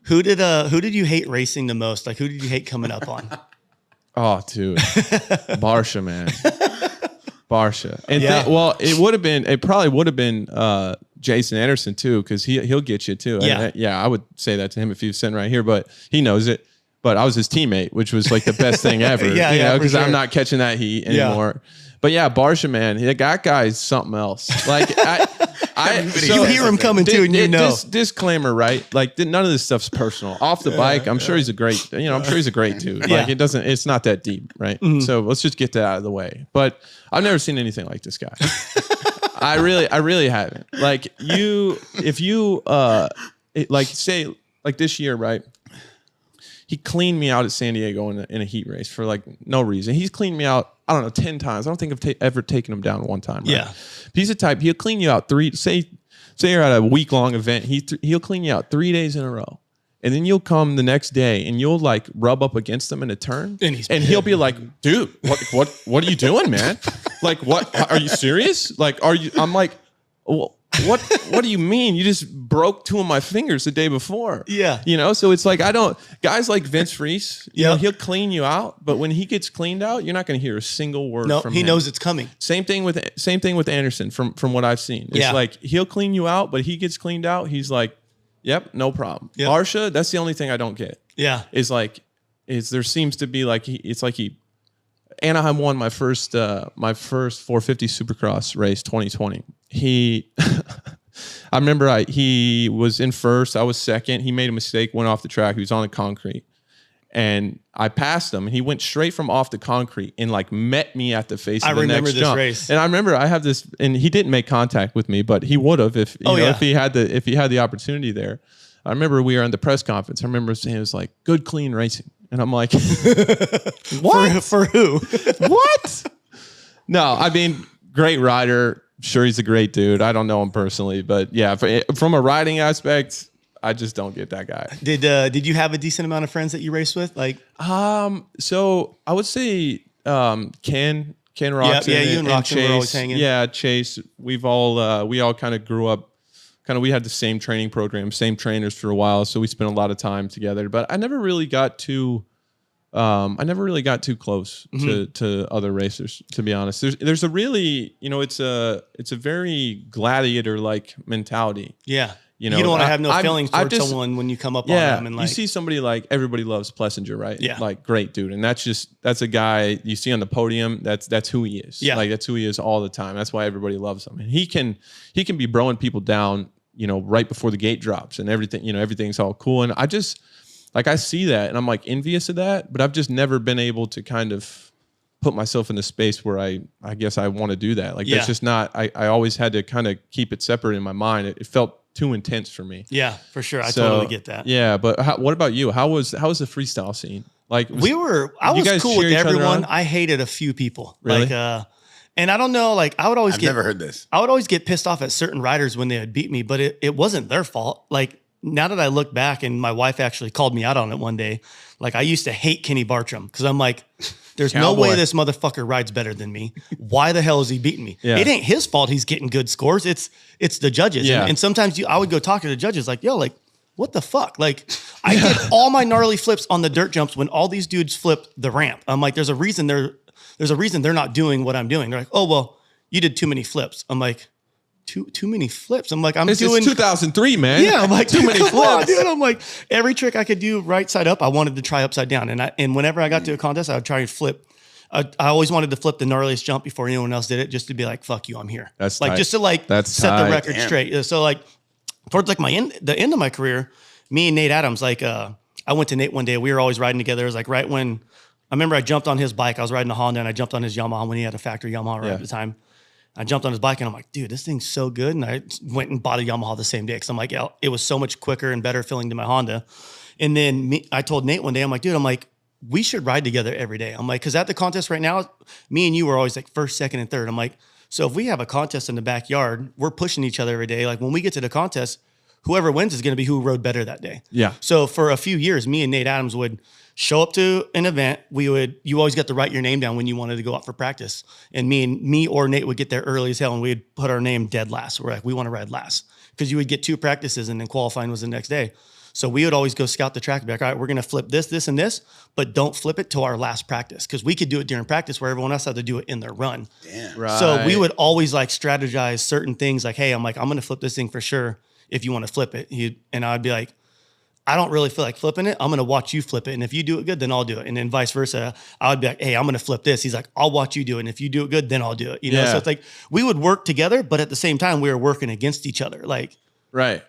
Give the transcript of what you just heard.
Who did you hate racing the most? Like, who did you hate coming up on? Oh, dude. Barsha, man. Barsha. And Yeah. well, it probably would have been Jason Anderson too, because he'll get you too. Yeah. And, yeah, I would say that to him if he was sitting right here, but he knows it. But I was his teammate, which was like the best thing ever. Yeah, because sure. I'm not catching that heat anymore. But yeah, Barsha, man, that guy is something else. Like you hear him coming too, and you know. Disclaimer, right? Like none of this stuff's personal. Off the bike, I'm sure he's a great. I'm sure he's a great dude. Yeah. Like it's not that deep, right? So let's just get that out of the way. But I've never seen anything like this guy. I really haven't. Like if you say like this year, right? He cleaned me out at San Diego in a heat race for like no reason. He's cleaned me out, I don't know, 10 times. I don't think I've ever taken him down one time. Right? Yeah. He's a type, he'll clean you out say you're at a week-long event, he'll clean you out 3 days in a row. And then you'll come the next day and you'll like rub up against him in a turn. And he'll be like, dude, what are you doing, man? Like, what, are you serious? Like, I'm like, well, what do you mean? You just broke 2 of my fingers the day before. Yeah. So it's like, guys like Vince Freese, Yeah. He'll clean you out, but when he gets cleaned out, you're not going to hear a single word from him. He knows it's coming. Same thing with Anderson from what I've seen. It's like, he'll clean you out, but he gets cleaned out. He's like, yep, no problem. Yep. Barsha, that's the only thing I don't get. Yeah. There seems to be like, Anaheim won my first 450 Supercross race 2020. I remember he was in first, I was second. He made a mistake, went off the track. He was on the concrete. And I passed him and he went straight from off the concrete and like met me at the face of the next jump. I remember this race. And I remember I have this, and he didn't make contact with me, but he would have if he had the opportunity there. I remember we were in the press conference. I remember saying it was like good, clean racing. And I'm like, what? For who? What? No, I mean, great rider. Sure, he's a great dude. I don't know him personally, but yeah, from a riding aspect, I just don't get that guy. Did you have a decent amount of friends that you raced with? Like, so I would say Ken Roxon, yeah, you and Roxon were always hanging. Yeah, Chase. We all kind of grew up. We had the same training program, same trainers for a while, so we spent a lot of time together. But I never really got too close to other racers, to be honest. There's a really, it's a very gladiator like mentality. Yeah. You don't want to have no feelings towards someone when you come up on them. And like, you see somebody like everybody loves Plessinger, right? Yeah. Like great dude. And that's a guy you see on the podium. That's who he is. Yeah. Like that's who he is all the time. That's why everybody loves him. And he can be broing people down, right before the gate drops and everything, everything's all cool. And I just, like, I see that and I'm like envious of that, but I've just never been able to kind of put myself in a space where I guess I want to do that. Like, that's just not, I always had to kind of keep it separate in my mind. It felt too intense for me. Yeah, for sure. I totally get that. Yeah. But what about you? How was the freestyle scene? Like, I was cool with everyone. I hated a few people. Really? Like, and I don't know, like I've never heard this. I would always get pissed off at certain riders when they would beat me, but it wasn't their fault. Like, now that I look back, and my wife actually called me out on it one day, like I used to hate Kenny Bartram because I'm like, there's no way this motherfucker rides better than me. Why the hell is he beating me? Yeah. It ain't his fault he's getting good scores. It's the judges. Yeah. And sometimes I would go talk to the judges like, yo, like, what the fuck? Like, I did all my gnarly flips on the dirt jumps when all these dudes flipped the ramp. I'm like, there's a reason they're not doing what I'm doing. They're like, oh, well, you did too many flips. I'm like, too many flips. I'm like, this is 2003, man. Yeah, I'm like, too many flips. On, dude. I'm like, every trick I could do right side up, I wanted to try upside down. And whenever I got to a contest, I would try to flip. I always wanted to flip the gnarliest jump before anyone else did it, just to be like, fuck you, I'm here. That's like tight. Just to like set the record straight. So like towards like the end of my career, me and Nate Adams, like I went to Nate one day. We were always riding together. It was like right when I remember I jumped on his bike. I was riding a Honda and I jumped on his Yamaha when he had a factory Yamaha at the time. I jumped on his bike and I'm like, dude, this thing's so good. And I went and bought a Yamaha the same day because I'm like, yeah, it was so much quicker and better feeling than my Honda. And then I told Nate one day, I'm like, dude, we should ride together every day. I'm like, because at the contest right now, me and you were always like first, second, and third. I'm like, so if we have a contest in the backyard, we're pushing each other every day. Like when we get to the contest, whoever wins is going to be who rode better that day. Yeah. So for a few years, me and Nate Adams would show up to an event. You always got to write your name down when you wanted to go out for practice. And me or Nate would get there early as hell and we'd put our name dead last. We're like, we want to ride last. Because you would get 2 practices and then qualifying was the next day. So we would always go scout the track and be like, all right, we're going to flip this, this, and this, but don't flip it to our last practice. Because we could do it during practice where everyone else had to do it in their run. Damn. Right. So we would always like strategize certain things like, hey, I'm going to flip this thing for sure if you want to flip it. And I'd be like, I don't really feel like flipping it. I'm going to watch you flip it. And if you do it good, then I'll do it. And then vice versa. I would be like, hey, I'm going to flip this. He's like, I'll watch you do it. And if you do it good, then I'll do it. You know, so it's like we would work together, but at the same time, we were working against each other. Like, right.